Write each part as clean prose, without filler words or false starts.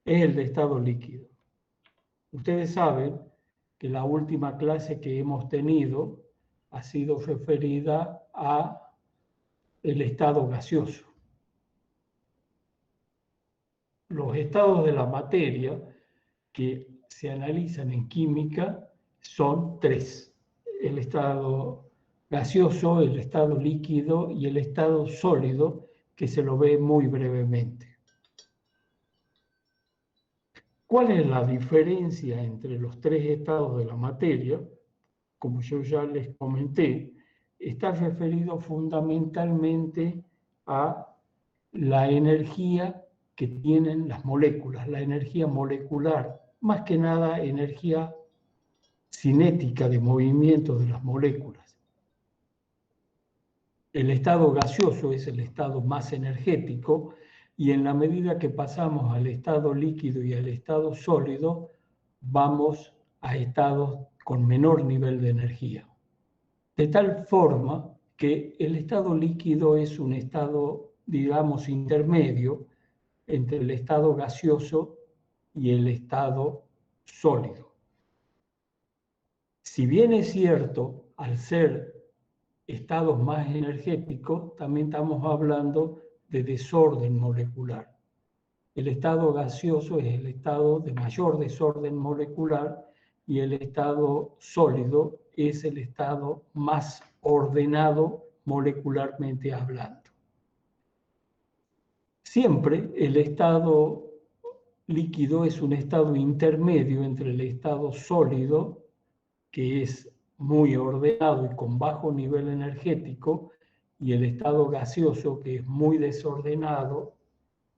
es el de estado líquido. Ustedes saben que la última clase que hemos tenido ha sido referida a el estado gaseoso. Los estados de la materia que se analizan en química son tres: el estado gaseoso, el estado líquido y el estado sólido, que se lo ve muy brevemente. ¿Cuál es la diferencia entre los tres estados de la materia? Como yo ya les comenté, está referido fundamentalmente a la energía que tienen las moléculas, la energía molecular, más que nada energía cinética de movimiento de las moléculas. El estado gaseoso es el estado más energético, y en la medida que pasamos al estado líquido y al estado sólido, vamos a estados con menor nivel de energía. De tal forma que el estado líquido es un estado, digamos, intermedio entre el estado gaseoso y el estado sólido. Si bien es cierto, al ser estados más energéticos, también estamos hablando de desorden molecular. El estado gaseoso es el estado de mayor desorden molecular y el estado sólido es el estado más ordenado molecularmente hablando. Siempre el estado líquido es un estado intermedio entre el estado sólido, que es muy ordenado y con bajo nivel energético, y el estado gaseoso, que es muy desordenado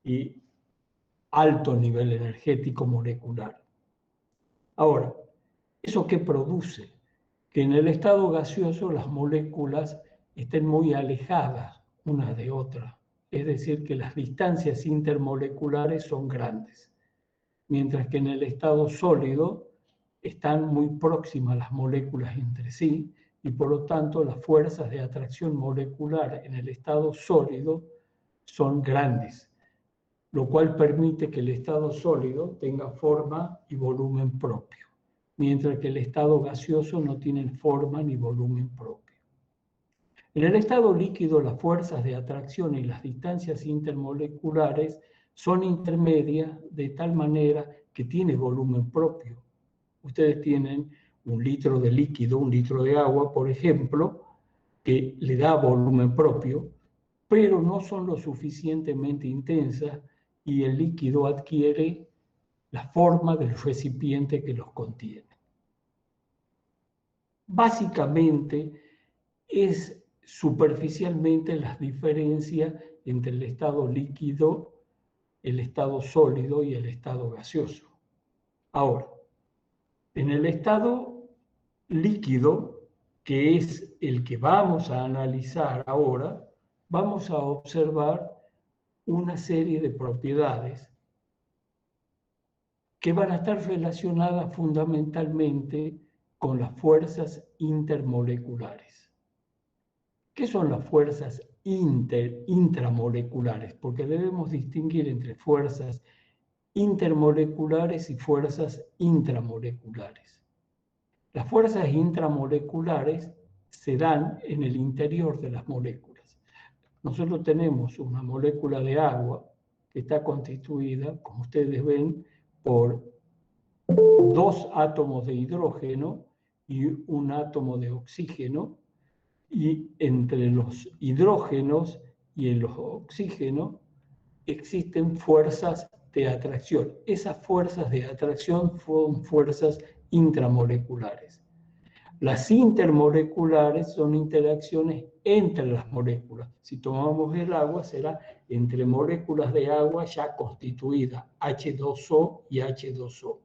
y alto nivel energético molecular. Ahora, ¿eso qué produce? Que en el estado gaseoso las moléculas estén muy alejadas unas de otras, es decir, que las distancias intermoleculares son grandes, mientras que en el estado sólido están muy próximas las moléculas entre sí y por lo tanto las fuerzas de atracción molecular en el estado sólido son grandes, lo cual permite que el estado sólido tenga forma y volumen propio, mientras que el estado gaseoso no tiene forma ni volumen propio. En el estado líquido, las fuerzas de atracción y las distancias intermoleculares son intermedias de tal manera que tiene volumen propio. Ustedes tienen 1 litro de líquido, 1 litro de agua, por ejemplo, que le da volumen propio, pero no son lo suficientemente intensas y el líquido adquiere la forma del recipiente que los contiene. Básicamente es superficialmente las diferencias entre el estado líquido, el estado sólido y el estado gaseoso. Ahora, en el estado líquido, que es el que vamos a analizar ahora, vamos a observar una serie de propiedades que van a estar relacionadas fundamentalmente con las fuerzas intermoleculares. ¿Qué son las fuerzas intramoleculares? Porque debemos distinguir entre fuerzas intermoleculares y fuerzas intramoleculares. Las fuerzas intramoleculares se dan en el interior de las moléculas. Nosotros tenemos una molécula de agua que está constituida, como ustedes ven, por 2 átomos de hidrógeno y 1 átomo de oxígeno, y entre los hidrógenos y los oxígenos existen fuerzas de atracción. Esas fuerzas de atracción son fuerzas intramoleculares. Las intermoleculares son interacciones entre las moléculas. Si tomamos el agua, será entre moléculas de agua ya constituidas, H2O y H2O.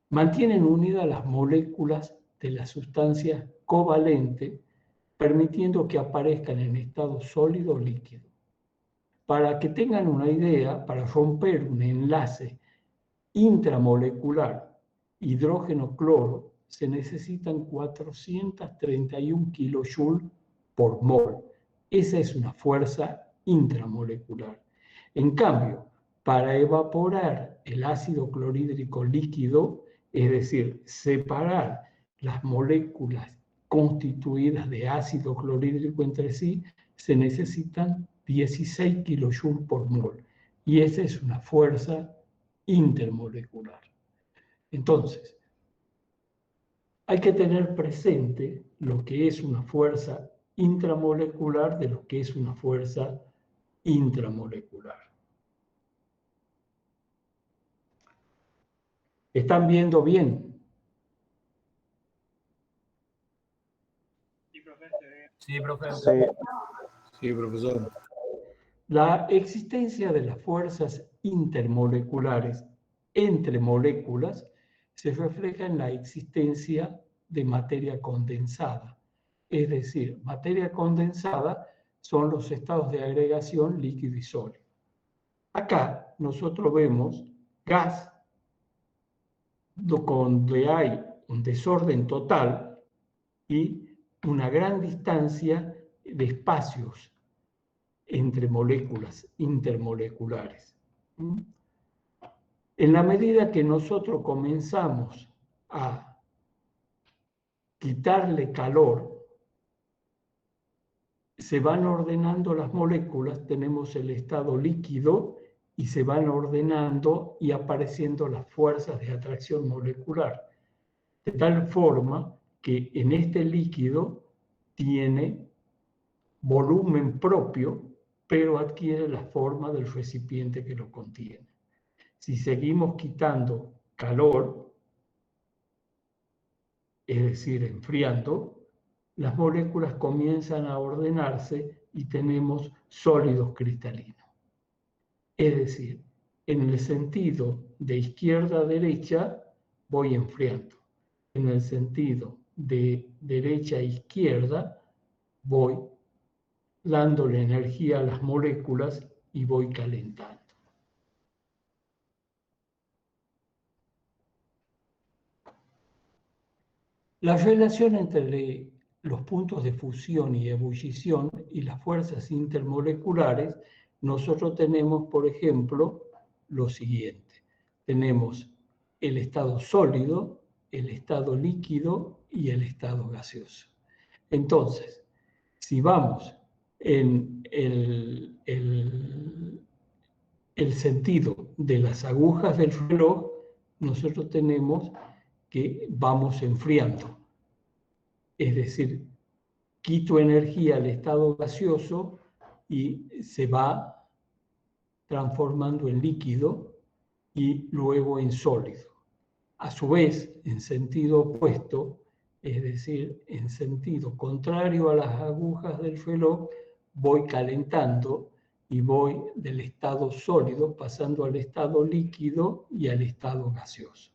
Mantienen unidas las moléculas de la sustancia covalente, permitiendo que aparezcan en estado sólido o líquido. Para que tengan una idea, para romper un enlace intramolecular hidrógeno-cloro, se necesitan 431 kilojoules por mol. Esa es una fuerza intramolecular. En cambio, para evaporar el ácido clorhídrico líquido, es decir, separar las moléculas constituidas de ácido clorhídrico entre sí, se necesitan 16 kilojoules por mol. Y esa es una fuerza intermolecular. Entonces, hay que tener presente lo que es una fuerza intramolecular de lo que es una fuerza intramolecular. ¿Están viendo bien? Sí, profesor. Sí, profesor. La existencia de las fuerzas intermoleculares entre moléculas se refleja en la existencia de materia condensada. Es decir, materia condensada son los estados de agregación líquido y sólido. Acá nosotros vemos gas donde hay un desorden total y una gran distancia de espacios entre moléculas intermoleculares. En la medida que nosotros comenzamos a quitarle calor, se van ordenando las moléculas, tenemos el estado líquido y se van ordenando y apareciendo las fuerzas de atracción molecular, de tal forma que en este líquido tiene volumen propio, pero adquiere la forma del recipiente que lo contiene. Si seguimos quitando calor, es decir, enfriando, las moléculas comienzan a ordenarse y tenemos sólidos cristalinos. Es decir, en el sentido de izquierda a derecha, voy enfriando. En el sentido de derecha a izquierda, voy dándole energía a las moléculas y voy calentando. La relación entre los puntos de fusión y ebullición y las fuerzas intermoleculares, nosotros tenemos, por ejemplo, lo siguiente. Tenemos el estado sólido, el estado líquido y el estado gaseoso. Entonces, si vamos en el sentido de las agujas del reloj, nosotros tenemos que vamos enfriando. Es decir, quito energía al estado gaseoso y se va transformando en líquido y luego en sólido. A su vez, en sentido opuesto, es decir, en sentido contrario a las agujas del reloj, voy calentando y voy del estado sólido pasando al estado líquido y al estado gaseoso.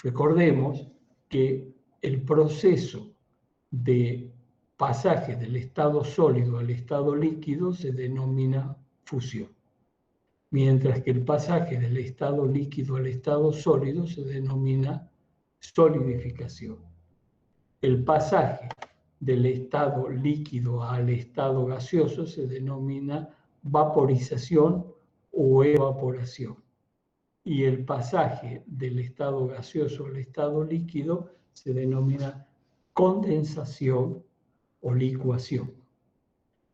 Recordemos que el proceso de pasaje del estado sólido al estado líquido se denomina fusión, mientras que el pasaje del estado líquido al estado sólido se denomina solidificación. El pasaje del estado líquido al estado gaseoso se denomina vaporización o evaporación. Y el pasaje del estado gaseoso al estado líquido se denomina condensación o licuación.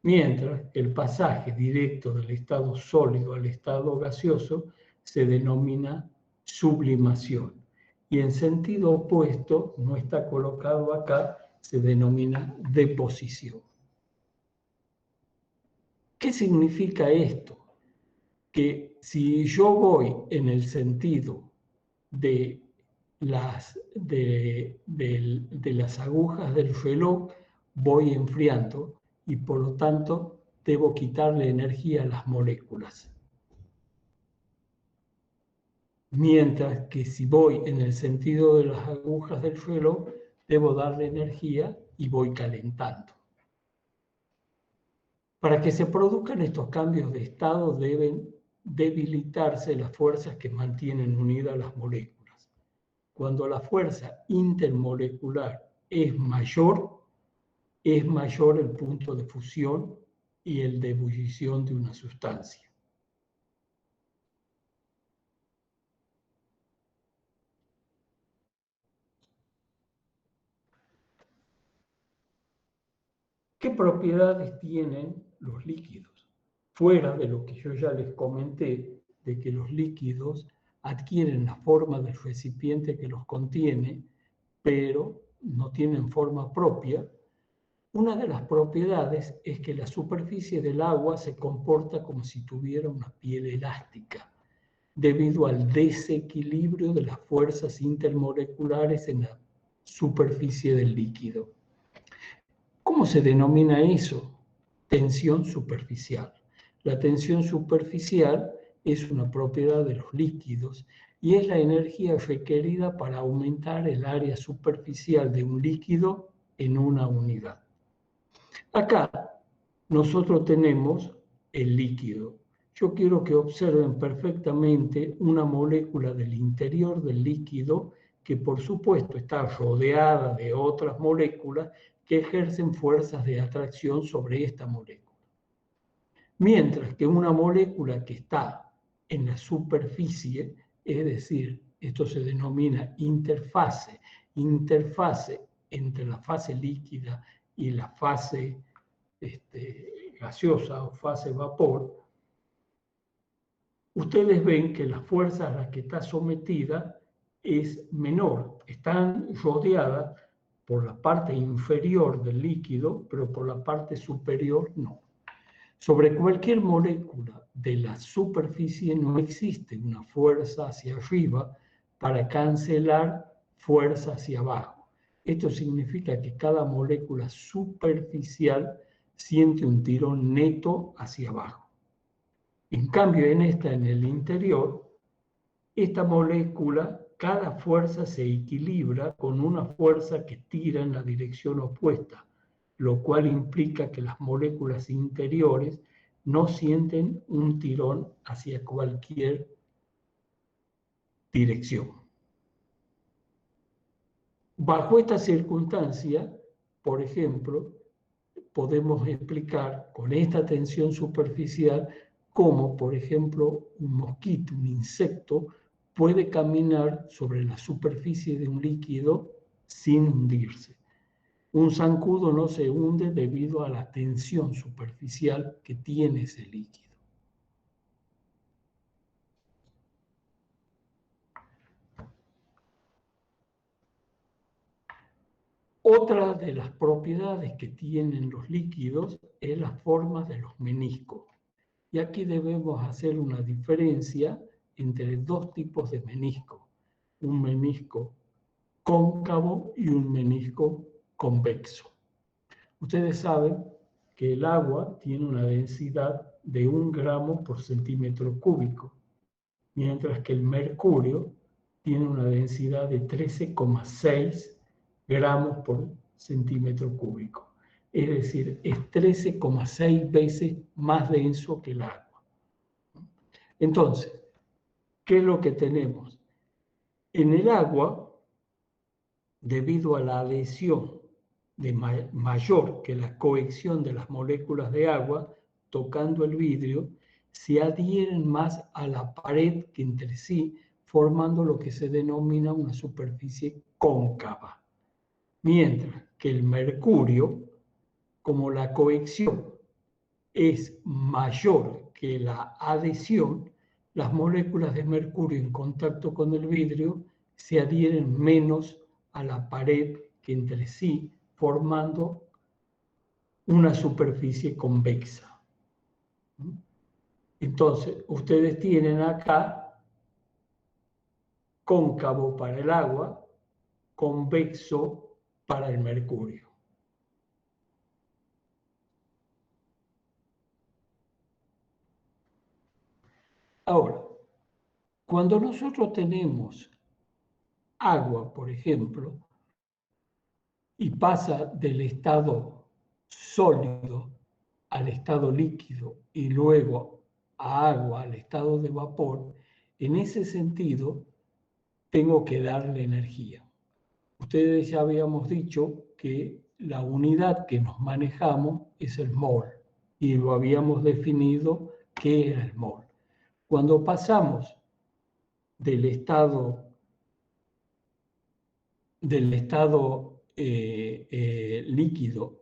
Mientras el pasaje directo del estado sólido al estado gaseoso se denomina sublimación. Y en sentido opuesto, no está colocado acá, se denomina deposición. ¿Qué significa esto? Que si yo voy en el sentido de las agujas del reloj, voy enfriando y por lo tanto debo quitarle energía a las moléculas. Mientras que si voy en el sentido de las agujas del reloj, debo darle energía y voy calentando. Para que se produzcan estos cambios de estado deben debilitarse las fuerzas que mantienen unidas las moléculas. Cuando la fuerza intermolecular es mayor el punto de fusión y el de ebullición de una sustancia. ¿Qué propiedades tienen los líquidos? Fuera de lo que yo ya les comenté, de que los líquidos adquieren la forma del recipiente que los contiene, pero no tienen forma propia. Una de las propiedades es que la superficie del agua se comporta como si tuviera una piel elástica, debido al desequilibrio de las fuerzas intermoleculares en la superficie del líquido. ¿Cómo se denomina eso? Tensión superficial. La tensión superficial es una propiedad de los líquidos y es la energía requerida para aumentar el área superficial de un líquido en una unidad. Acá nosotros tenemos el líquido. Yo quiero que observen perfectamente una molécula del interior del líquido que por supuesto está rodeada de otras moléculas que ejercen fuerzas de atracción sobre esta molécula. Mientras que una molécula que está en la superficie, es decir, esto se denomina interfase entre la fase líquida y la fase gaseosa o fase vapor, ustedes ven que la fuerza a la que está sometida es menor. Están rodeadas por la parte inferior del líquido, pero por la parte superior no. Sobre cualquier molécula de la superficie no existe una fuerza hacia arriba para cancelar fuerza hacia abajo. Esto significa que cada molécula superficial siente un tirón neto hacia abajo. En cambio, en el interior, esta molécula, cada fuerza se equilibra con una fuerza que tira en la dirección opuesta, lo cual implica que las moléculas interiores no sienten un tirón hacia cualquier dirección. Bajo esta circunstancia, por ejemplo, podemos explicar con esta tensión superficial cómo, por ejemplo, un mosquito, un insecto, puede caminar sobre la superficie de un líquido sin hundirse. Un zancudo no se hunde debido a la tensión superficial que tiene ese líquido. Otra de las propiedades que tienen los líquidos es la forma de los meniscos. Y aquí debemos hacer una diferencia entre dos tipos de menisco. Un menisco cóncavo y un menisco convexo. Ustedes saben que el agua tiene una densidad de 1 gramo por centímetro cúbico, mientras que el mercurio tiene una densidad de 13,6 gramos por centímetro cúbico. Es decir, es 13,6 veces más denso que el agua. Entonces, ¿qué es lo que tenemos? En el agua, debido a la adhesión mayor que la cohesión de las moléculas de agua tocando el vidrio, se adhieren más a la pared que entre sí, formando lo que se denomina una superficie cóncava. Mientras que el mercurio, como la cohesión es mayor que la adhesión, las moléculas de mercurio en contacto con el vidrio se adhieren menos a la pared que entre sí, formando una superficie convexa. Entonces, ustedes tienen acá cóncavo para el agua, convexo para el mercurio. Ahora, cuando nosotros tenemos agua, por ejemplo, y pasa del estado sólido al estado líquido y luego a agua al estado de vapor, en ese sentido tengo que darle energía. Ustedes ya habíamos dicho que la unidad que nos manejamos es el mol y lo habíamos definido qué era el mol. Cuando pasamos del estado líquido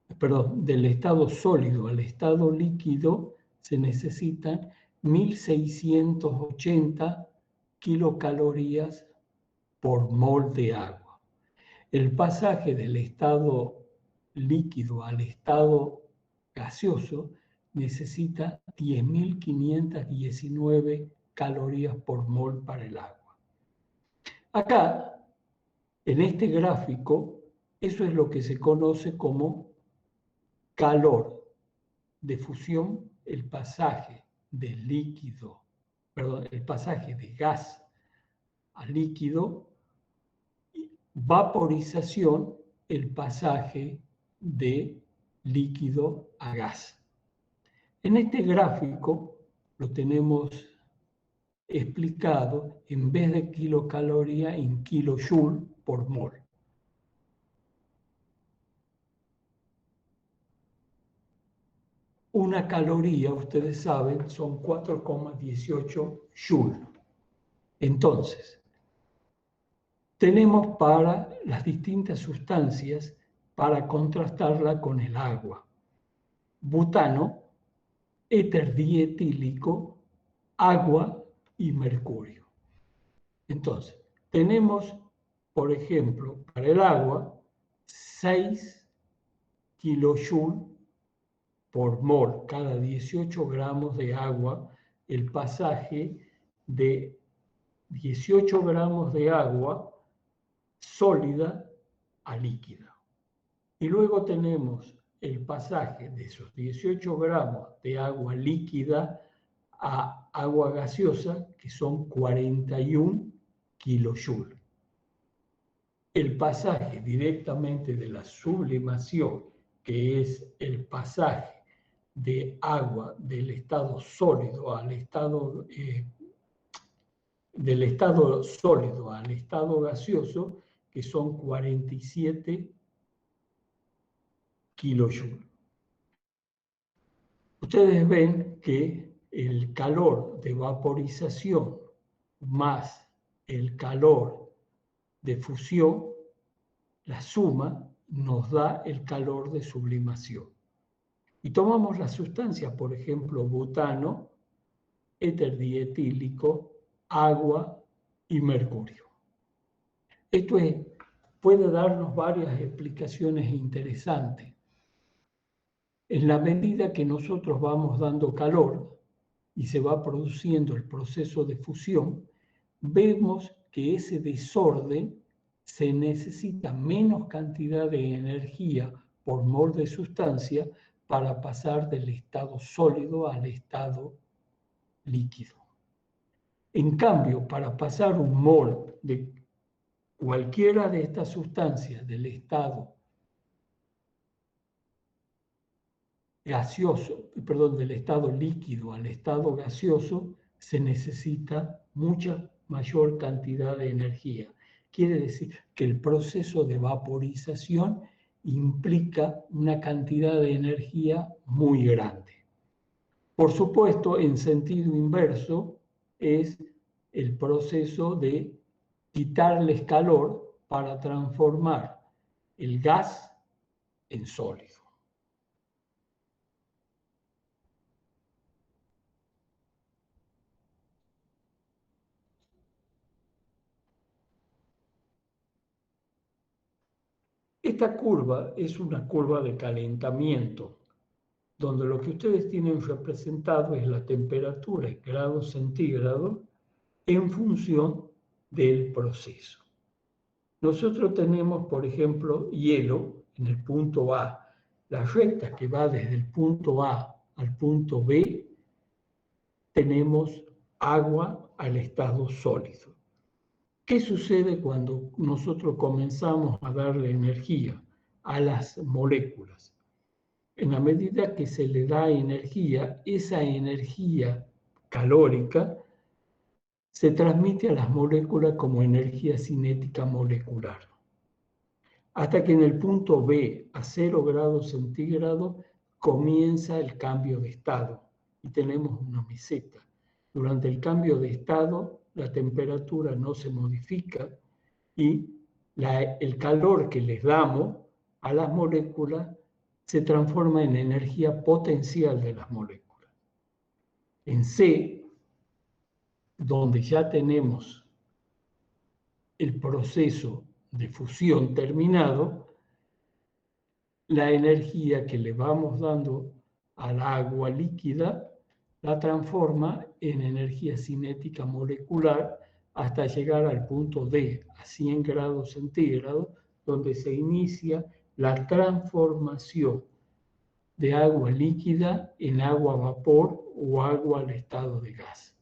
del estado sólido al estado líquido se necesitan 1680 kilocalorías por mol de agua. El pasaje del estado líquido al estado gaseoso necesita 10.519 calorías por mol para el agua. Acá, en este gráfico, eso es lo que se conoce como calor de fusión, el pasaje del líquido, perdón, el pasaje de gas a líquido, vaporización, el pasaje de líquido a gas. En este gráfico lo tenemos explicado en vez de kilocaloría en kilojoule por mol. Una caloría, ustedes saben, son 4,18 joule. Entonces, tenemos para las distintas sustancias para contrastarla con el agua. Butano, éter dietílico, agua y mercurio. Entonces, tenemos, por ejemplo, para el agua, 6 kilojoule por mol, cada 18 gramos de agua, el pasaje de 18 gramos de agua sólida a líquida. Y luego tenemos el pasaje de esos 18 gramos de agua líquida a agua gaseosa, que son 41 kilojoule. El pasaje directamente de la sublimación, que es el pasaje de agua del estado sólido al estado del estado sólido al estado gaseoso, que son 47 kilojoule. Ustedes ven que el calor de vaporización más el calor de fusión, la suma nos da el calor de sublimación. Y tomamos las sustancias, por ejemplo, butano, éter dietílico, agua y mercurio. Esto puede darnos varias explicaciones interesantes. En la medida que nosotros vamos dando calor y se va produciendo el proceso de fusión, vemos que ese desorden se necesita menos cantidad de energía por mol de sustancia para pasar del estado sólido al estado líquido. En cambio, para pasar un mol de cualquiera de estas sustancias del estado gaseoso, del estado líquido al estado gaseoso, se necesita mucha mayor cantidad de energía. Quiere decir que el proceso de vaporización implica una cantidad de energía muy grande. Por supuesto, en sentido inverso, es el proceso de quitarles calor para transformar el gas en sólido. Esta curva es una curva de calentamiento, donde lo que ustedes tienen representado es la temperatura en grados centígrados en función del proceso. Nosotros tenemos, por ejemplo, hielo en el punto A. La recta que va desde el punto A al punto B, tenemos agua al estado sólido. ¿Qué sucede cuando nosotros comenzamos a darle energía a las moléculas? En la medida que se le da energía, esa energía calórica se transmite a las moléculas como energía cinética molecular. Hasta que en el punto B, a 0 grados centígrados, comienza el cambio de estado y tenemos una meseta. Durante el cambio de estado, la temperatura no se modifica y el calor que les damos a las moléculas se transforma en energía potencial de las moléculas. En C, donde ya tenemos el proceso de fusión terminado, la energía que le vamos dando al agua líquida la transforma en energía cinética molecular hasta llegar al punto D, a 100 grados centígrados, donde se inicia la transformación de agua líquida en agua a vapor o agua al estado de gas.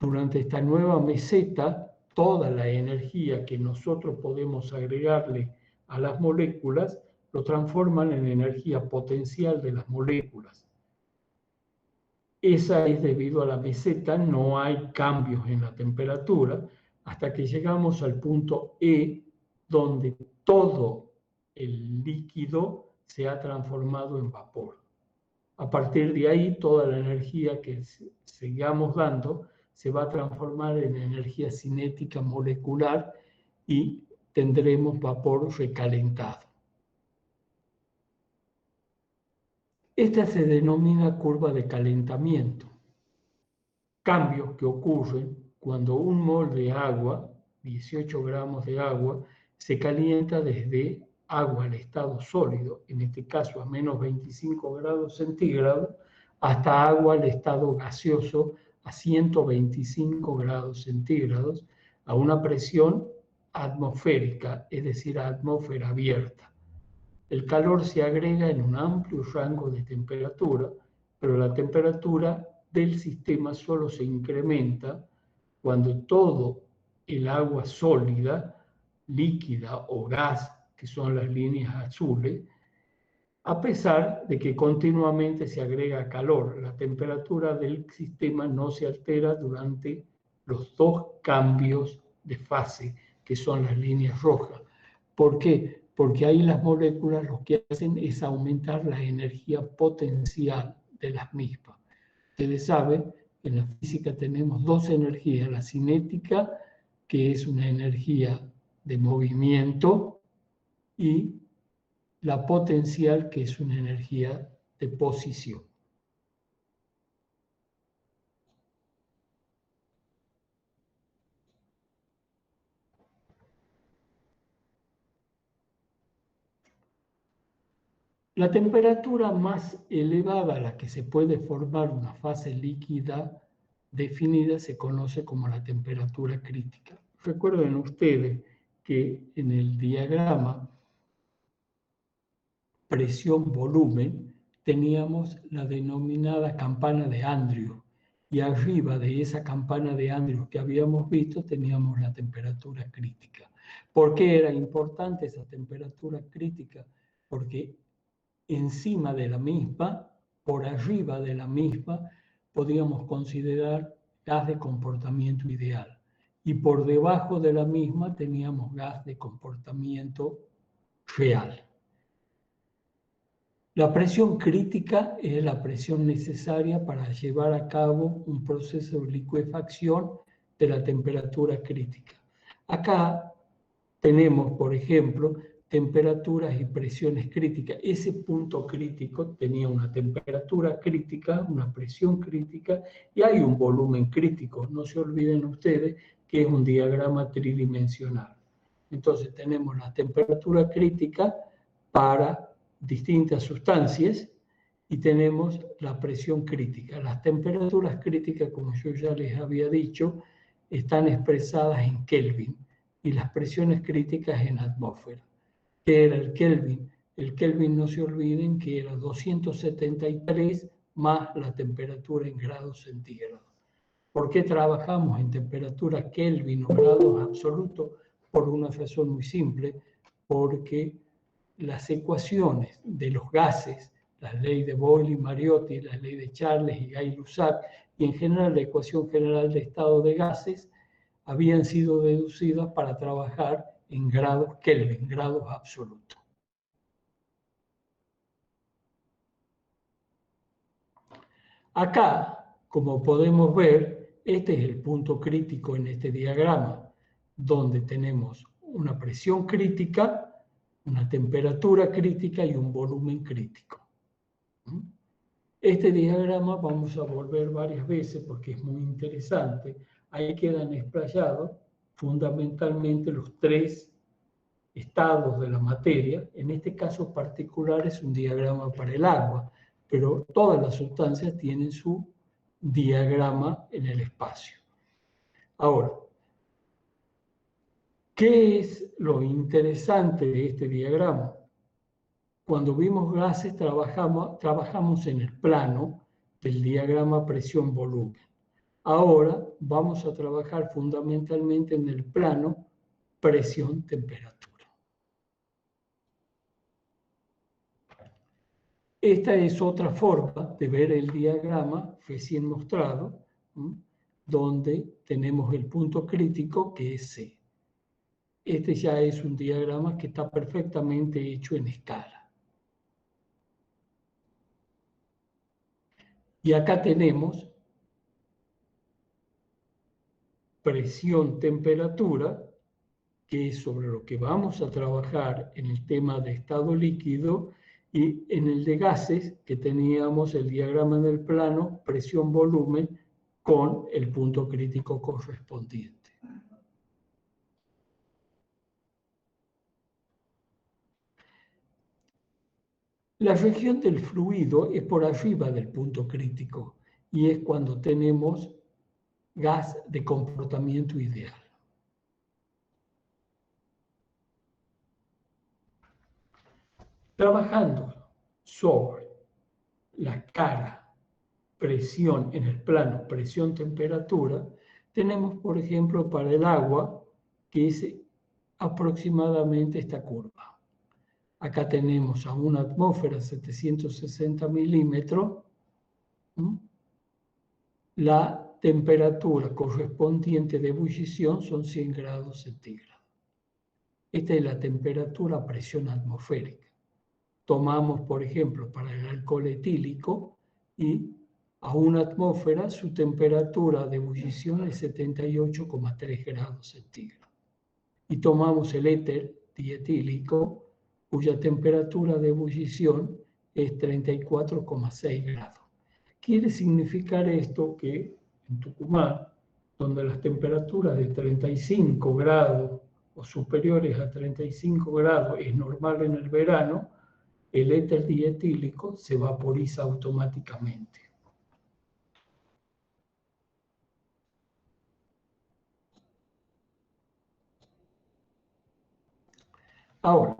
Durante esta nueva meseta, toda la energía que nosotros podemos agregarle a las moléculas lo transforman en energía potencial de las moléculas. Esa es debido a la meseta, no hay cambios en la temperatura, hasta que llegamos al punto E, donde todo el líquido se ha transformado en vapor. A partir de ahí, toda la energía que sigamos dando se va a transformar en energía cinética molecular y tendremos vapor recalentado. Esta se denomina curva de calentamiento. Cambios que ocurren cuando un mol de agua, 18 gramos de agua, se calienta desde agua al estado sólido, en este caso a menos 25 grados centígrados, hasta agua al estado gaseoso a 125 grados centígrados, a una presión atmosférica, es decir, a atmósfera abierta. El calor se agrega en un amplio rango de temperatura, pero la temperatura del sistema solo se incrementa cuando todo el agua sólida, líquida o gas, que son las líneas azules, a pesar de que continuamente se agrega calor, la temperatura del sistema no se altera durante los dos cambios de fase, que son las líneas rojas. ¿Por qué? Porque ahí las moléculas lo que hacen es aumentar la energía potencial de las mismas. Ustedes saben, en la física tenemos dos energías, la cinética, que es una energía de movimiento, y la potencial, que es una energía de posición. La temperatura más elevada a la que se puede formar una fase líquida definida se conoce como la temperatura crítica. Recuerden ustedes que en el diagrama presión-volumen teníamos la denominada campana de Andrews, y arriba de esa campana de Andrews que habíamos visto teníamos la temperatura crítica. ¿Por qué era importante esa temperatura crítica? Porque encima de la misma, por arriba de la misma, podíamos considerar gas de comportamiento ideal. Y por debajo de la misma teníamos gas de comportamiento real. La presión crítica es la presión necesaria para llevar a cabo un proceso de licuefacción de la temperatura crítica. Acá tenemos, por ejemplo, temperaturas y presiones críticas. Ese punto crítico tenía una temperatura crítica, una presión crítica y hay un volumen crítico. No se olviden ustedes que es un diagrama tridimensional. Entonces tenemos la temperatura crítica para distintas sustancias y tenemos la presión crítica. Las temperaturas críticas, como yo ya les había dicho, están expresadas en Kelvin y las presiones críticas en atmósfera. ¿Qué era el Kelvin? El Kelvin, no se olviden que era 273 más la temperatura en grados centígrados. ¿Por qué trabajamos en temperatura Kelvin o grados absolutos? Por una razón muy simple, porque las ecuaciones de los gases, la ley de Boyle-Mariotti, la ley de Charles y Gay-Lussac, y en general la ecuación general de estado de gases, habían sido deducidas para trabajar en grados Kelvin, grados absolutos. Acá, como podemos ver, este es el punto crítico en este diagrama, donde tenemos una presión crítica una temperatura crítica y un volumen crítico. Este diagrama vamos a volver varias veces porque es muy interesante. Ahí quedan explayados fundamentalmente los tres estados de la materia. En este caso particular es un diagrama para el agua, pero todas las sustancias tienen su diagrama en el espacio. Ahora, ¿qué es lo interesante de este diagrama? Cuando vimos gases trabajamos en el plano del diagrama presión-volumen. Ahora vamos a trabajar fundamentalmente en el plano presión-temperatura. Esta es otra forma de ver el diagrama recién mostrado, donde tenemos el punto crítico que es C. Este ya es un diagrama que está perfectamente hecho en escala. Y acá tenemos presión-temperatura, que es sobre lo que vamos a trabajar en el tema de estado líquido, y en el de gases, que teníamos el diagrama en el plano, presión-volumen, con el punto crítico correspondiente. La región del fluido es por arriba del punto crítico y es cuando tenemos gas de comportamiento ideal. Trabajando sobre la cara presión en el plano presión-temperatura, tenemos, por ejemplo, para el agua, que es aproximadamente esta curva. Acá tenemos a una atmósfera 760 milímetros. La temperatura correspondiente de ebullición son 100 grados centígrados. Esta es la temperatura a presión atmosférica. Tomamos, por ejemplo, para el alcohol etílico y a una atmósfera su temperatura de ebullición es 78,3 grados centígrados. Y tomamos el éter dietílico, cuya temperatura de ebullición es 34,6 grados. Quiere significar esto que en Tucumán, donde las temperaturas de 35 grados o superiores a 35 grados es normal en el verano, el éter dietílico se vaporiza automáticamente. Ahora,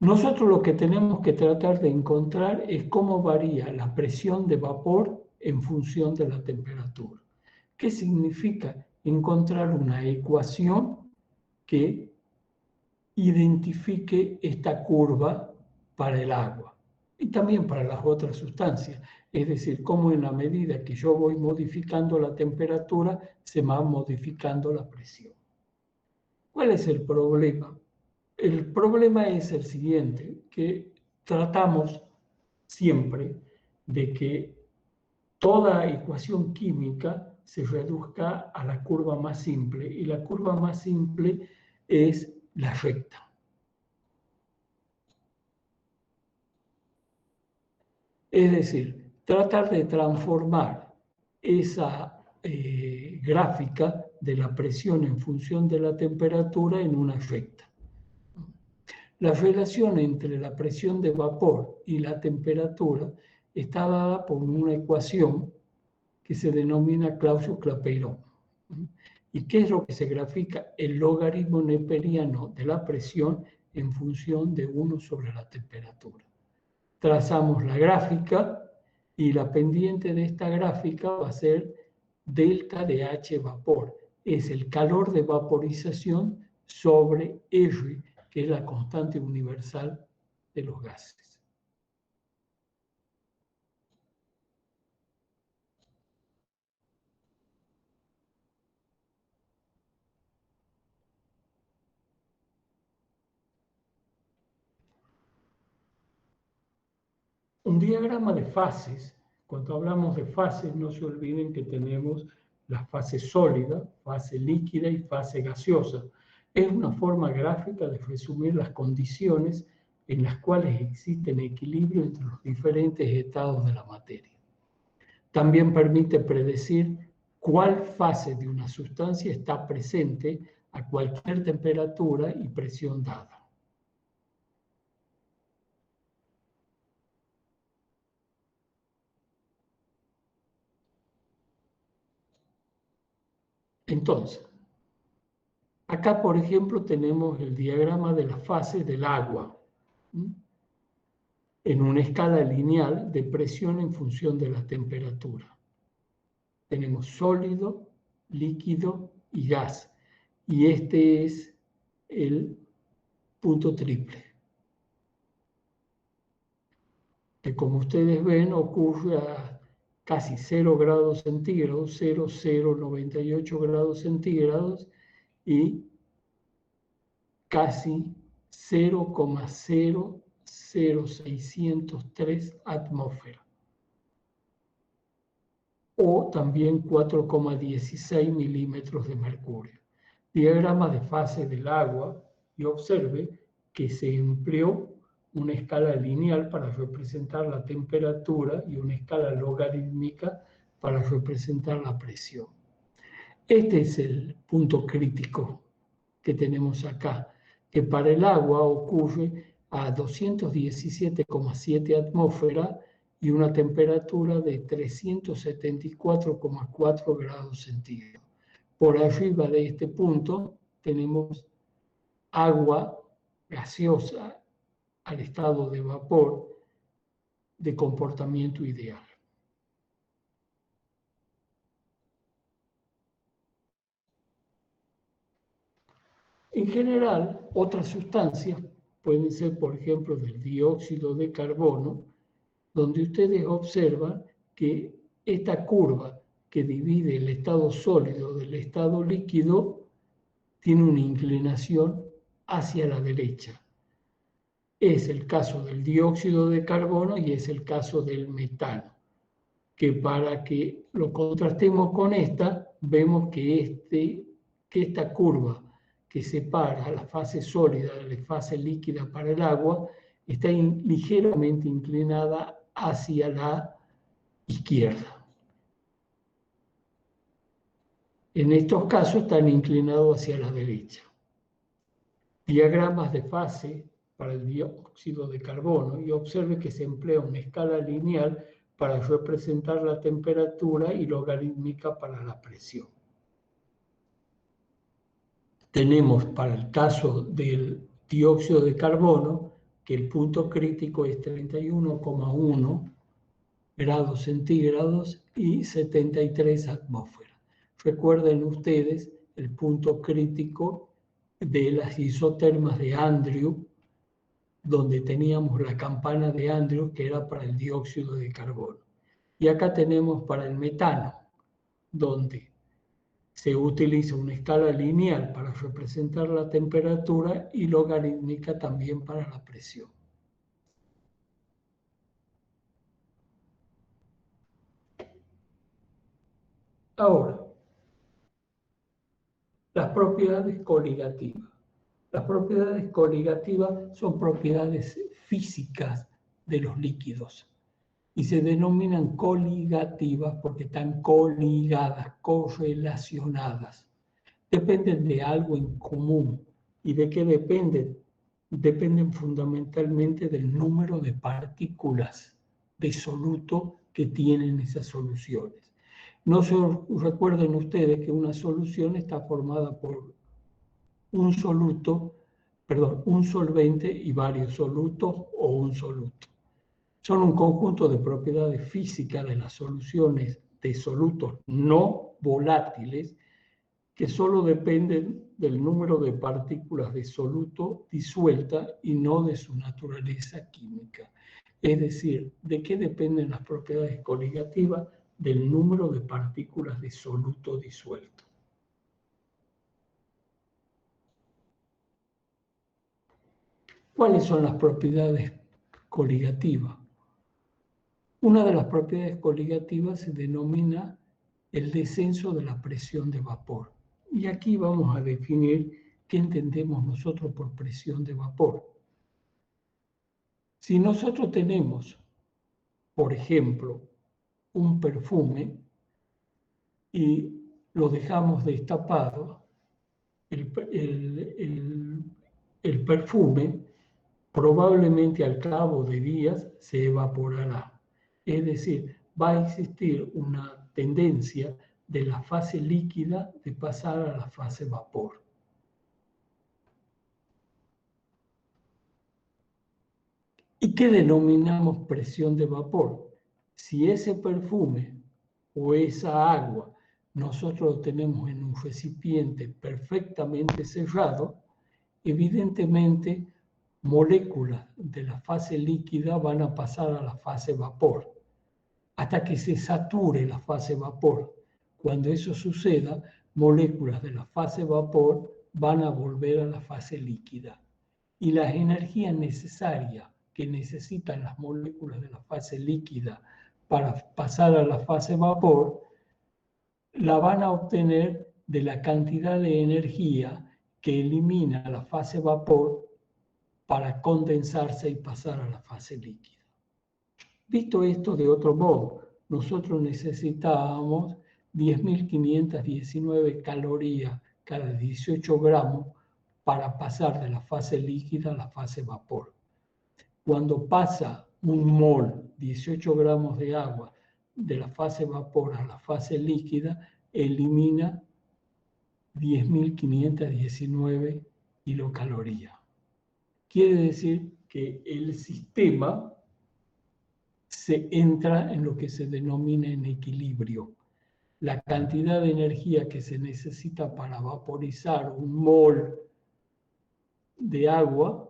nosotros lo que tenemos que tratar de encontrar es cómo varía la presión de vapor en función de la temperatura. ¿Qué significa? Encontrar una ecuación que identifique esta curva para el agua y también para las otras sustancias. Es decir, cómo en la medida que yo voy modificando la temperatura, se va modificando la presión. ¿Cuál es el problema? El problema es el siguiente, que tratamos siempre de que toda ecuación química se reduzca a la curva más simple, y la curva más simple es la recta. Es decir, tratar de transformar esa gráfica de la presión en función de la temperatura en una recta. La relación entre la presión de vapor y la temperatura está dada por una ecuación que se denomina Clausius-Clapeyron. ¿Y qué es lo que se grafica? El logaritmo neperiano de la presión en función de 1 sobre la temperatura. Trazamos la gráfica y la pendiente de esta gráfica va a ser delta de H vapor. Es el calor de vaporización sobre R, que es la constante universal de los gases. Un diagrama de fases Cuando hablamos de fases, no se olviden que tenemos la fase sólida, fase líquida y fase gaseosa. Es una forma gráfica de resumir las condiciones en las cuales existen equilibrio entre los diferentes estados de la materia. También permite predecir cuál fase de una sustancia está presente a cualquier temperatura y presión dada. Entonces, acá, por ejemplo, tenemos el diagrama de las fases del agua, en una escala lineal de presión en función de la temperatura. Tenemos sólido, líquido y gas. Y este es el punto triple, que como ustedes ven ocurre a casi 0 grados centígrados, 0,098 grados centígrados y casi 0,00603 atmósferas, o también 4,16 milímetros de mercurio. Diagrama de fase del agua, y observe que se empleó una escala lineal para representar la temperatura y una escala logarítmica para representar la presión. Este es el punto crítico que tenemos acá, que para el agua ocurre a 217,7 atmósferas y una temperatura de 374,4 grados centígrados. Por arriba de este punto tenemos agua gaseosa al estado de vapor de comportamiento ideal. En general, otras sustancias pueden ser, por ejemplo, del dióxido de carbono, donde ustedes observan que esta curva que divide el estado sólido del estado líquido tiene una inclinación hacia la derecha. Es el caso del dióxido de carbono y es el caso del metano, que para que lo contrastemos con esta, vemos que esta curva que separa la fase sólida de la fase líquida para el agua está ligeramente inclinada hacia la izquierda. En estos casos están inclinados hacia la derecha. Diagramas de fase para el dióxido de carbono, y observe que se emplea una escala lineal para representar la temperatura y logarítmica para la presión. Tenemos para el caso del dióxido de carbono que el punto crítico es 31,1 grados centígrados y 73 atmósferas. Recuerden ustedes el punto crítico de las isotermas de Andrew, donde teníamos la campana de Andrew, que era para el dióxido de carbono. Y acá tenemos para el metano, donde se utiliza una escala lineal para representar la temperatura y logarítmica también para la presión. Ahora, las propiedades coligativas. Las propiedades coligativas son propiedades físicas de los líquidos y se denominan coligativas porque están coligadas, correlacionadas. Dependen de algo en común. ¿Y de qué dependen? Dependen fundamentalmente del número de partículas de soluto que tienen esas soluciones. No se recuerden ustedes que una solución está formada por un solvente y varios solutos o un soluto. Son un conjunto de propiedades físicas de las soluciones de solutos no volátiles que solo dependen del número de partículas de soluto disuelta y no de su naturaleza química. Es decir, ¿de qué dependen las propiedades coligativas? Del número de partículas de soluto disuelto. ¿Cuáles son las propiedades coligativas? Una de las propiedades coligativas se denomina el descenso de la presión de vapor. Y aquí vamos a definir qué entendemos nosotros por presión de vapor. Si nosotros tenemos, por ejemplo, un perfume y lo dejamos destapado, el perfume probablemente al cabo de días se evaporará. Es decir, va a existir una tendencia de la fase líquida de pasar a la fase vapor. ¿Y qué denominamos presión de vapor? Si ese perfume o esa agua nosotros lo tenemos en un recipiente perfectamente cerrado, evidentemente moléculas de la fase líquida van a pasar a la fase vapor, hasta que se sature la fase vapor. Cuando eso suceda, moléculas de la fase vapor van a volver a la fase líquida. Y las energías necesarias que necesitan las moléculas de la fase líquida para pasar a la fase vapor, la van a obtener de la cantidad de energía que elimina la fase vapor para condensarse y pasar a la fase líquida. Visto esto de otro modo, nosotros necesitábamos 10.519 calorías cada 18 gramos para pasar de la fase líquida a la fase vapor. Cuando pasa un mol, 18 gramos de agua, de la fase vapor a la fase líquida, elimina 10.519 kilocalorías. Quiere decir que el sistema se entra en lo que se denomina en equilibrio. La cantidad de energía que se necesita para vaporizar un mol de agua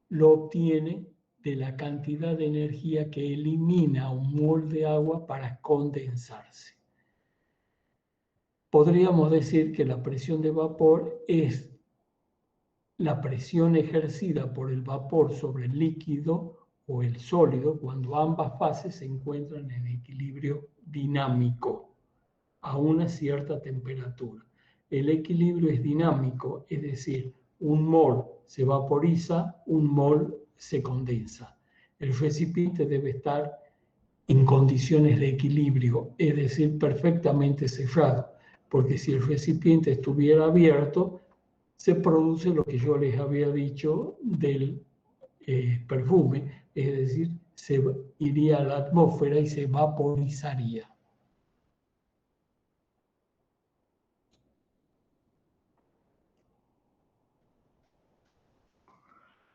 lo obtiene de la cantidad de energía que elimina un mol de agua para condensarse. Podríamos decir que la presión de vapor es la presión ejercida por el vapor sobre el líquido o el sólido cuando ambas fases se encuentran en equilibrio dinámico a una cierta temperatura. El equilibrio es dinámico, es decir, un mol se vaporiza, un mol se condensa. El recipiente debe estar en condiciones de equilibrio, es decir, perfectamente cerrado, porque si el recipiente estuviera abierto, se produce lo que yo les había dicho del perfume, es decir, se iría a la atmósfera y se vaporizaría.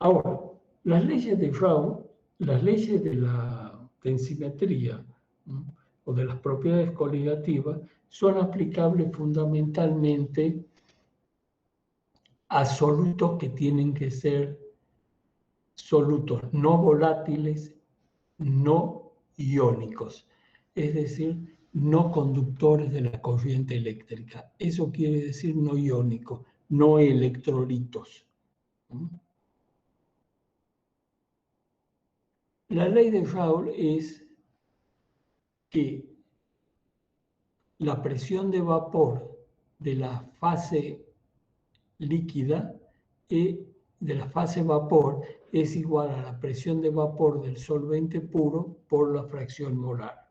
Ahora, las leyes de Raoult, las leyes de la tensimetría o de las propiedades coligativas son aplicables fundamentalmente a solutos que tienen que ser solutos no volátiles, no iónicos, es decir, no conductores de la corriente eléctrica. Eso quiere decir no iónico, no electrolitos. La ley de Raoult es que la presión de vapor de la fase líquida de la fase vapor es igual a la presión de vapor del solvente puro por la fracción molar.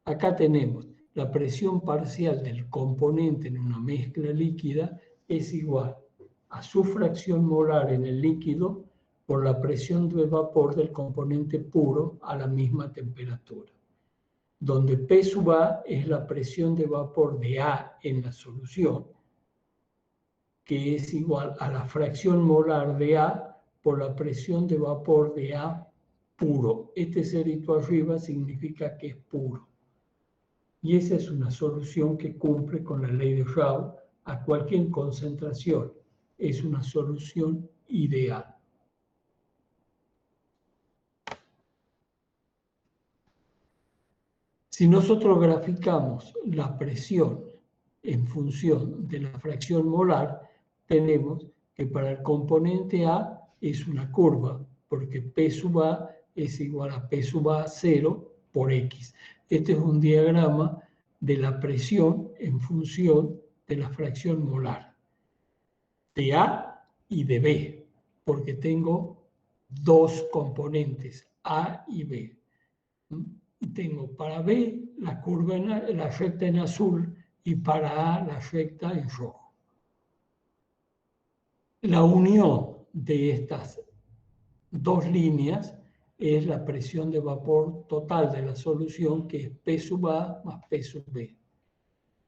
Acá tenemos la presión parcial del componente en una mezcla líquida es igual a su fracción molar en el líquido por la presión de vapor del componente puro a la misma temperatura, donde P sub A es la presión de vapor de A en la solución, que es igual a la fracción molar de A por la presión de vapor de A puro. Este cerito arriba significa que es puro. Y esa es una solución que cumple con la ley de Raoult a cualquier concentración. Es una solución ideal. Si nosotros graficamos la presión en función de la fracción molar, tenemos que para el componente A es una curva, porque P sub A es igual a P sub A 0 por X. Este es un diagrama de la presión en función de la fracción molar, de A y de B, porque tengo dos componentes, A y B. Y tengo para B la curva la recta en azul y para A la recta en rojo. La unión de estas dos líneas es la presión de vapor total de la solución, que es P sub A más P sub B.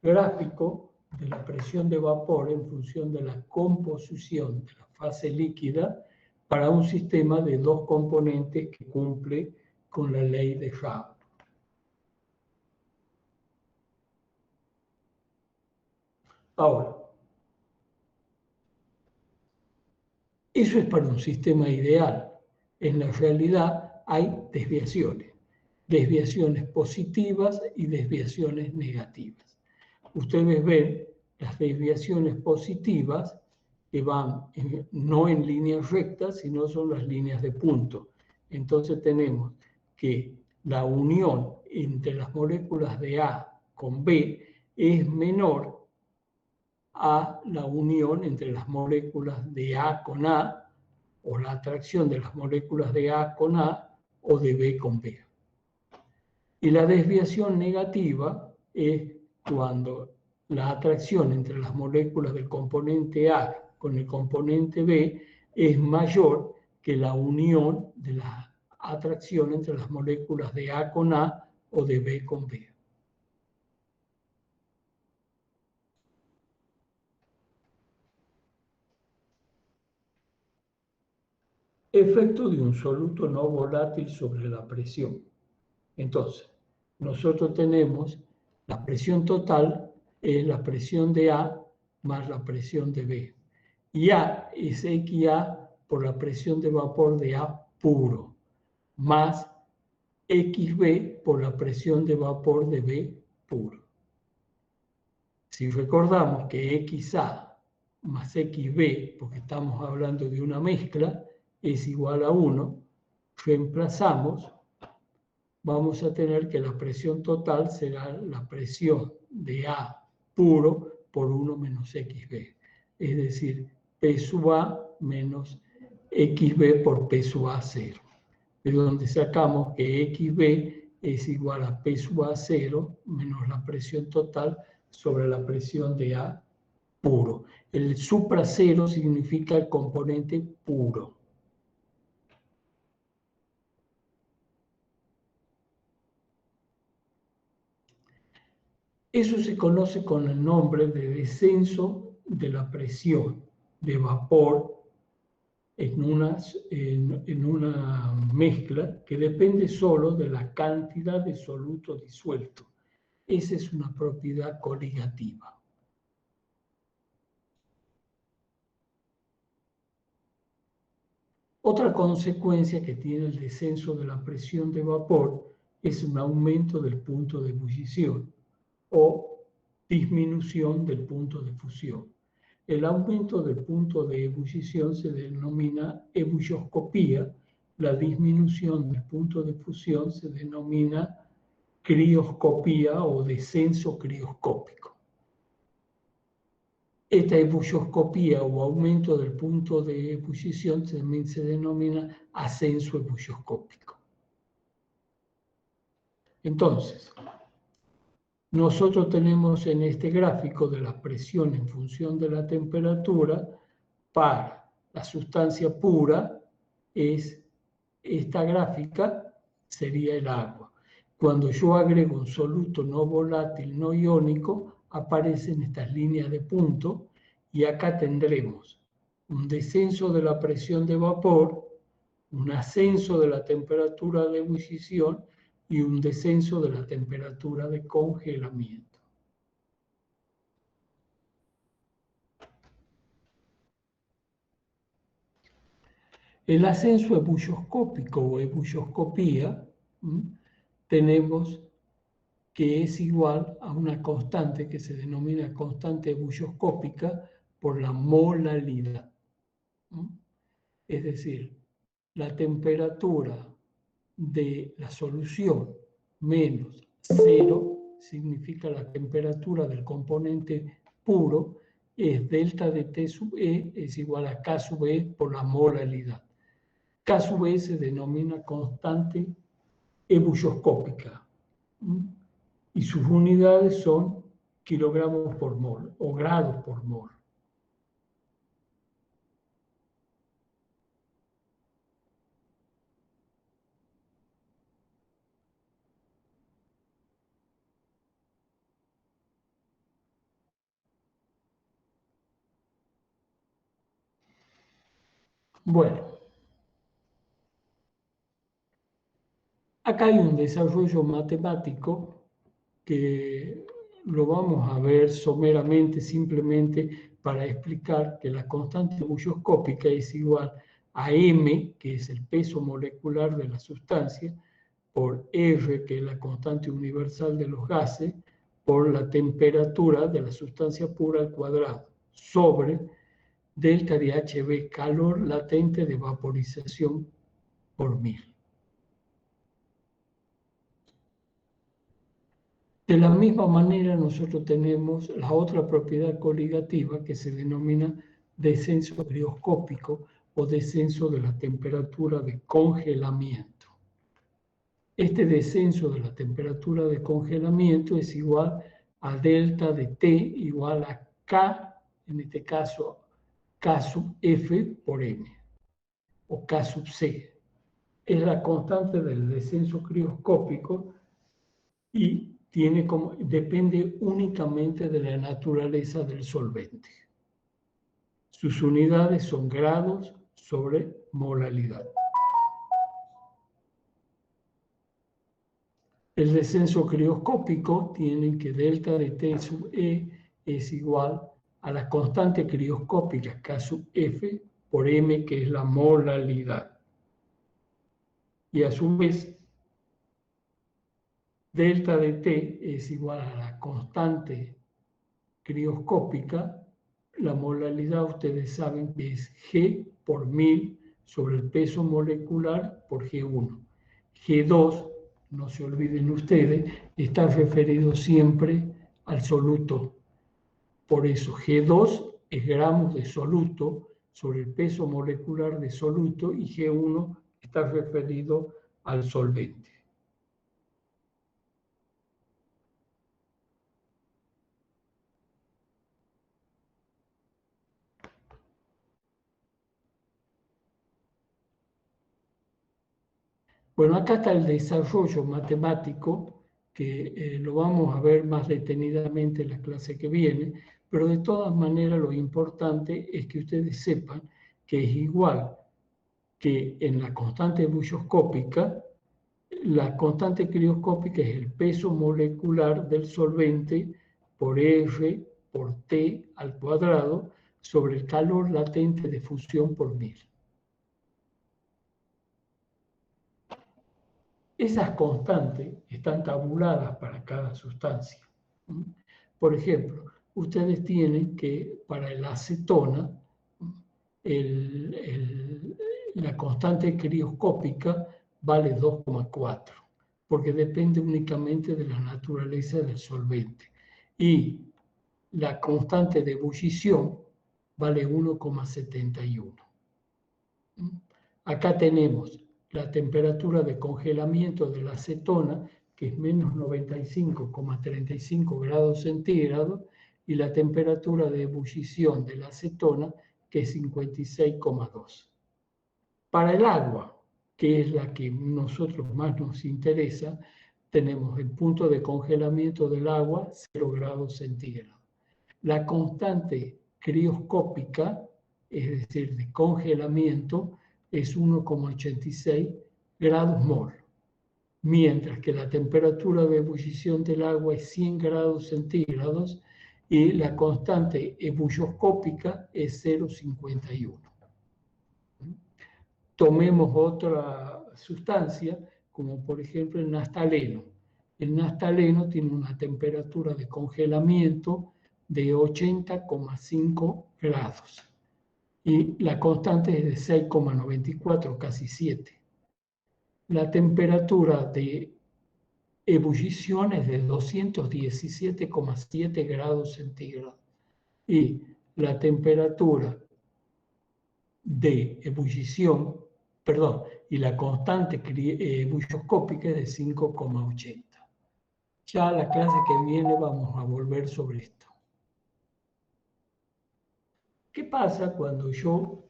Gráfico de la presión de vapor en función de la composición de la fase líquida para un sistema de dos componentes que cumple con la ley de Raoult. Ahora, eso es para un sistema ideal. En la realidad hay desviaciones positivas y desviaciones negativas. Ustedes ven las desviaciones positivas que van no en líneas rectas, sino son las líneas de punto. Entonces tenemos que la unión entre las moléculas de A con B es menor a la unión entre las moléculas de A con A, o la atracción de las moléculas de A con A o de B con B. Y la desviación negativa es cuando la atracción entre las moléculas del componente A con el componente B es mayor que la unión de la atracción entre las moléculas de A con A o de B con B. Efecto de un soluto no volátil sobre la presión. Entonces, nosotros tenemos la presión total, es la presión de A más la presión de B. Y A es XA por la presión de vapor de A puro, más XB por la presión de vapor de B puro. Si recordamos que XA más XB, porque estamos hablando de una mezcla, es igual a 1, reemplazamos, vamos a tener que la presión total será la presión de A puro por 1 menos XB. Es decir, P sub A menos XB por P sub A 0. De donde sacamos que XB es igual a P sub A 0 menos la presión total sobre la presión de A puro. El supra cero significa el componente puro. Eso se conoce con el nombre de descenso de la presión de vapor en una mezcla que depende solo de la cantidad de soluto disuelto. Esa es una propiedad coligativa. Otra consecuencia que tiene el descenso de la presión de vapor es un aumento del punto de ebullición o disminución del punto de fusión. El aumento del punto de ebullición se denomina ebulloscopía, la disminución del punto de fusión se denomina crioscopía o descenso crioscópico. Esta ebulloscopía o aumento del punto de ebullición también se denomina ascenso ebulloscópico. Entonces, nosotros tenemos en este gráfico de la presión en función de la temperatura, para la sustancia pura, esta gráfica sería el agua. Cuando yo agrego un soluto no volátil, no iónico, aparecen estas líneas de punto y acá tendremos un descenso de la presión de vapor, un ascenso de la temperatura de ebullición y un descenso de la temperatura de congelamiento. El ascenso ebulloscópico o ebulloscopía tenemos que es igual a una constante que se denomina constante ebulloscópica por la molalidad. Es decir, la temperatura de la solución menos 0 significa la temperatura del componente puro, es delta de T sub E es igual a K sub E por la molaridad. K sub E se denomina constante ebullioscópica y sus unidades son kilogramos por mol o grados por mol. Bueno, acá hay un desarrollo matemático que lo vamos a ver someramente, simplemente para explicar que la constante ebullioscópica es igual a m, que es el peso molecular de la sustancia, por R, que es la constante universal de los gases, por la temperatura de la sustancia pura al cuadrado, sobre delta de HB, calor latente de vaporización por 1000. De la misma manera, nosotros tenemos la otra propiedad coligativa que se denomina descenso crioscópico o descenso de la temperatura de congelamiento. Este descenso de la temperatura de congelamiento es igual a delta de T igual a K, en este caso K sub F por M, o K sub C. Es la constante del descenso crioscópico y depende únicamente de la naturaleza del solvente. Sus unidades son grados sobre molaridad. El descenso crioscópico tiene que delta de T sub E es igual a la constante crioscópica K sub F por M, que es la molaridad. Y a su vez, delta de T es igual a la constante crioscópica. La molaridad ustedes saben que es G por 1000 sobre el peso molecular por G1. G2, no se olviden ustedes, está referido siempre al soluto. Por eso G2 es gramos de soluto sobre el peso molecular de soluto y G1 está referido al solvente. Bueno, acá está el desarrollo matemático, que lo vamos a ver más detenidamente en la clase que viene, pero de todas maneras lo importante es que ustedes sepan que es igual que en la constante ebullioscópica, la constante crioscópica es el peso molecular del solvente por R por T al cuadrado sobre el calor latente de fusión por 1000. Esas constantes están tabuladas para cada sustancia. Por ejemplo, ustedes tienen que para la acetona, la constante crioscópica vale 2,4, porque depende únicamente de la naturaleza del solvente. Y la constante de ebullición vale 1,71. Acá tenemos la temperatura de congelamiento de la acetona, que es menos 95,35 grados centígrados, y la temperatura de ebullición de la acetona, que es 56,2. Para el agua, que es la que nosotros más nos interesa, tenemos el punto de congelamiento del agua, 0 grados centígrados. La constante crioscópica, es decir, de congelamiento, es 1,86 grados mol, mientras que la temperatura de ebullición del agua es 100 grados centígrados y la constante ebullioscópica es 0,51. Tomemos otra sustancia, como por ejemplo el naftaleno. El naftaleno tiene una temperatura de congelamiento de 80,5 grados y la constante es de 6,94, casi 7. la temperatura de ebullición es de 217,7 grados centígrados y la temperatura de ebullición, perdón, y la constante ebullioscópica es de 5,80. Ya la clase que viene vamos a volver sobre esto. ¿Qué pasa cuando yo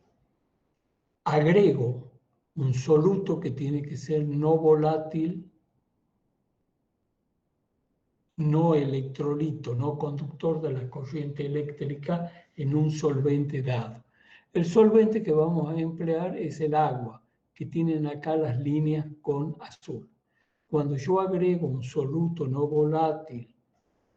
agrego un soluto que tiene que ser no volátil, no electrolito, no conductor de la corriente eléctrica en un solvente dado? El solvente que vamos a emplear es el agua, que tienen acá las líneas con azul. Cuando yo agrego un soluto no volátil,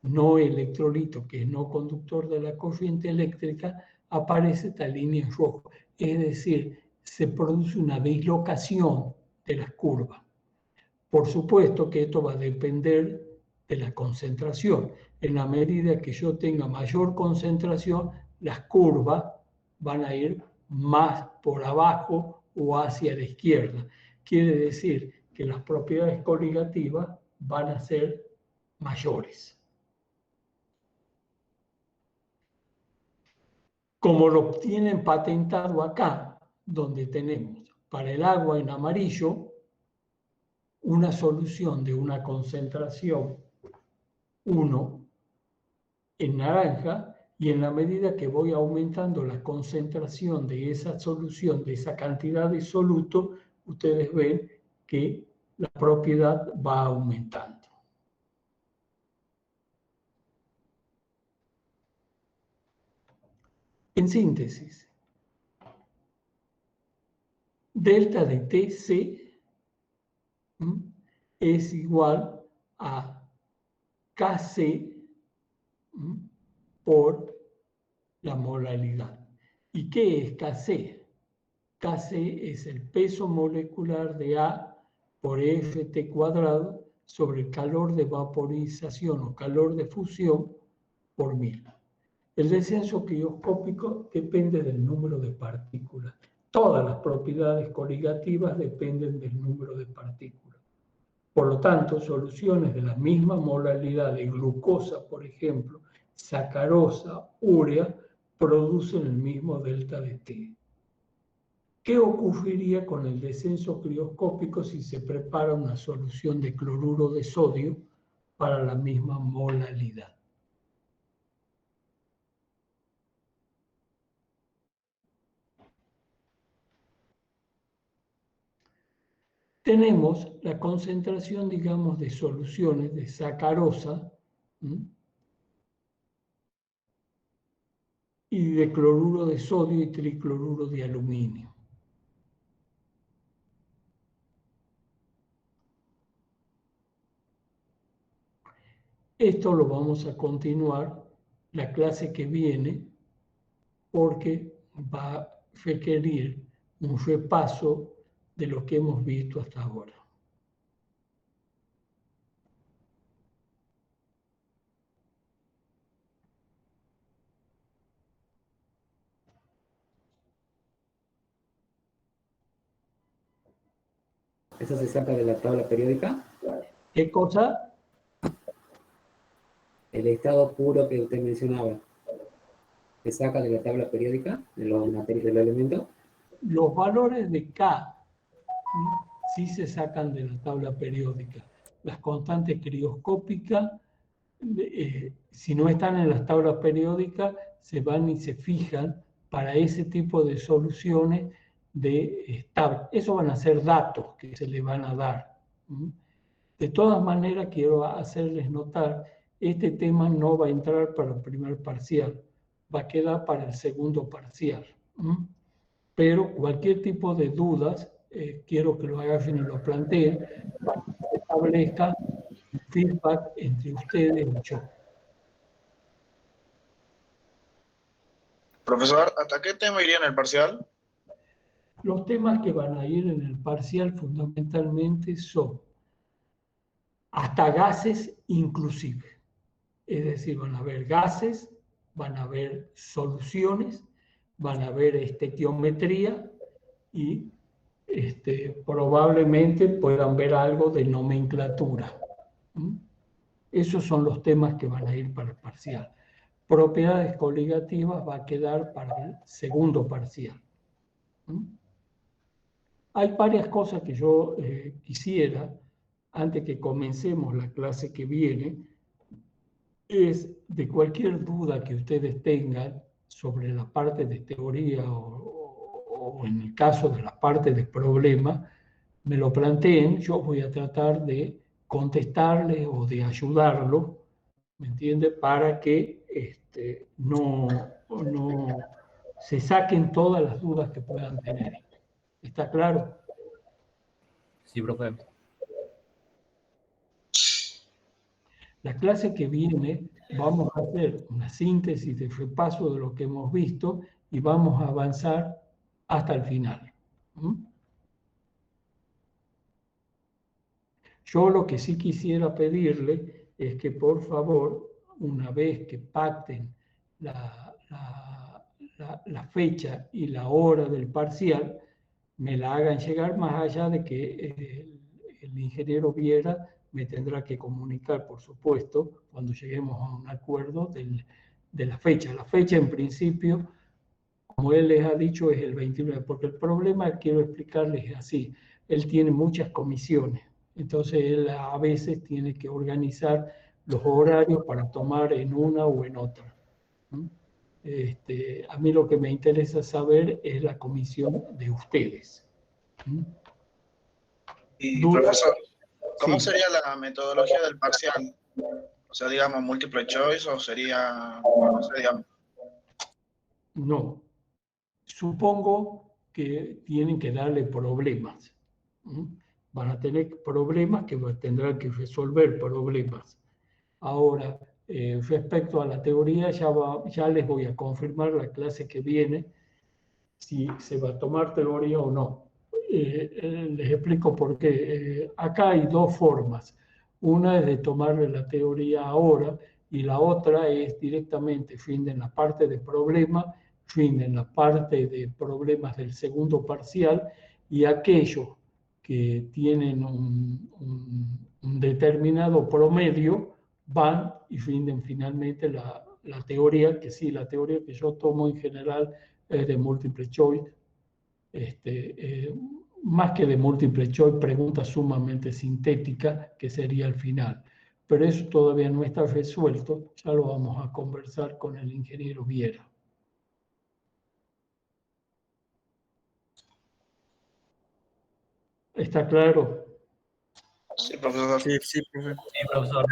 no electrolito, que es no conductor de la corriente eléctrica, aparece esta línea en rojo. Es decir, se produce una dislocación de las curvas. Por supuesto que esto va a depender de la concentración. En la medida que yo tenga mayor concentración, las curvas van a ir más por abajo o hacia la izquierda. Quiere decir que las propiedades coligativas van a ser mayores. Como lo tienen patentado acá, donde tenemos para el agua en amarillo una solución de una concentración 1 en naranja, y en la medida que voy aumentando la concentración de esa solución, de esa cantidad de soluto, ustedes ven que la propiedad va aumentando. En síntesis, delta de Tc es igual a Kc por la molaridad. ¿Y qué es Kc? Kc es el peso molecular de A por Ft cuadrado sobre el calor de vaporización o calor de fusión por 1000. El descenso crioscópico depende del número de partículas. Todas las propiedades coligativas dependen del número de partículas. Por lo tanto, soluciones de la misma molaridad de glucosa, por ejemplo, sacarosa, urea, producen el mismo delta de T. ¿Qué ocurriría con el descenso crioscópico si se prepara una solución de cloruro de sodio para la misma molaridad? Tenemos la concentración, digamos, de soluciones de sacarosa y de cloruro de sodio y tricloruro de aluminio. Esto lo vamos a continuar la clase que viene porque va a requerir un repaso de lo que hemos visto hasta ahora. ¿Eso se saca de la tabla periódica? ¿Qué cosa? El estado puro que usted mencionaba, ¿se saca de la tabla periódica de los elementos? Los valores de K sí se sacan de la tabla periódica. Las constantes crioscópicas, si no están en las tablas periódicas, se van y se fijan para ese tipo de soluciones de tabla. Eso van a ser datos que se le van a dar. De todas maneras, quiero hacerles notar, este tema no va a entrar para el primer parcial, va a quedar para el segundo parcial. Pero cualquier tipo de dudas, quiero que lo hagan y lo planteen para que se establezca un feedback entre ustedes y yo. Profesor, ¿hasta qué tema iría en el parcial? Los temas que van a ir en el parcial fundamentalmente son hasta gases inclusive. Es decir, van a haber gases, van a haber soluciones, van a haber estequiometría y probablemente puedan ver algo de nomenclatura. Esos son los temas que van a ir para el parcial. Propiedades coligativas va a quedar para el segundo parcial. Hay varias cosas que yo quisiera, antes que comencemos la clase que viene, es de cualquier duda que ustedes tengan sobre la parte de teoría o en el caso de la parte de problema, me lo planteen, yo voy a tratar de contestarles o de ayudarlo, ¿me entiende? Para que no se saquen todas las dudas que puedan tener. ¿Está claro? Sí, profe. La clase que viene vamos a hacer una síntesis de repaso de lo que hemos visto y vamos a avanzar hasta el final. Yo lo que sí quisiera pedirle es que por favor, una vez que pacten la fecha y la hora del parcial, me la hagan llegar, más allá de que el ingeniero Viera me tendrá que comunicar, por supuesto, cuando lleguemos a un acuerdo de la fecha. La fecha, en principio, como él les ha dicho, es el 29, porque el problema, quiero explicarles, es así. Él tiene muchas comisiones, entonces él a veces tiene que organizar los horarios para tomar en una o en otra. A mí lo que me interesa saber es la comisión de ustedes. Y profesor, ¿cómo Sí. sería la metodología del parcial? O sea, digamos, múltiple choice o sería, no sé, digamos. No. Supongo que tienen que darle problemas. Van a tener problemas que tendrán que resolver problemas. Ahora, respecto a la teoría, ya les voy a confirmar la clase que viene si se va a tomar teoría o no. Les explico por qué. Acá hay dos formas. Una es de tomarle la teoría ahora y la otra es directamente fin en la parte de problema, fin en la parte de problemas del segundo parcial, y aquellos que tienen un determinado promedio van y rinden finalmente la teoría, que sí, la teoría que yo tomo en general es de múltiple choice, más que de múltiple choice, pregunta sumamente sintética, que sería el final. Pero eso todavía no está resuelto, ya lo vamos a conversar con el ingeniero Viera. ¿Está claro? Sí, profesor. Sí, profe. Sí, profesor.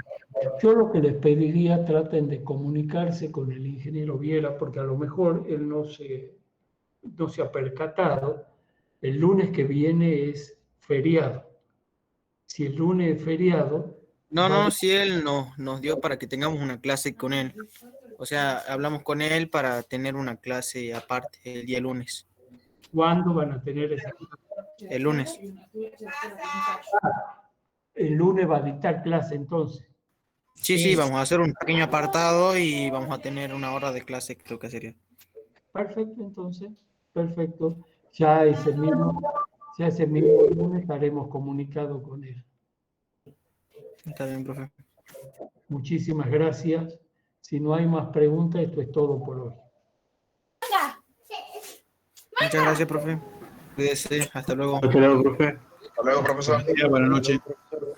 Yo lo que les pediría, traten de comunicarse con el ingeniero Viera, porque a lo mejor él no se ha percatado. El lunes que viene es feriado. Si el lunes es feriado, No, si él nos dio para que tengamos una clase con él. O sea, hablamos con él para tener una clase aparte el día lunes. ¿cuándo van a tener esa clase? El lunes. El lunes va a dictar clase entonces. Sí, vamos a hacer un pequeño apartado y vamos a tener una hora de clase, creo que sería. Perfecto, entonces. Perfecto. Ya ese mismo lunes estaremos comunicados con él. Está bien, profe. Muchísimas gracias. Si no hay más preguntas, esto es todo por hoy. Muchas gracias, profe. Cuídese. Hasta luego. Hasta luego, profe. Hasta luego, profesor. Buenas noches.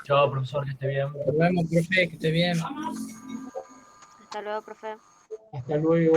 Chao, profesor, que esté bien. Nos vemos, profe, que esté bien. Hasta luego, profe. Hasta luego.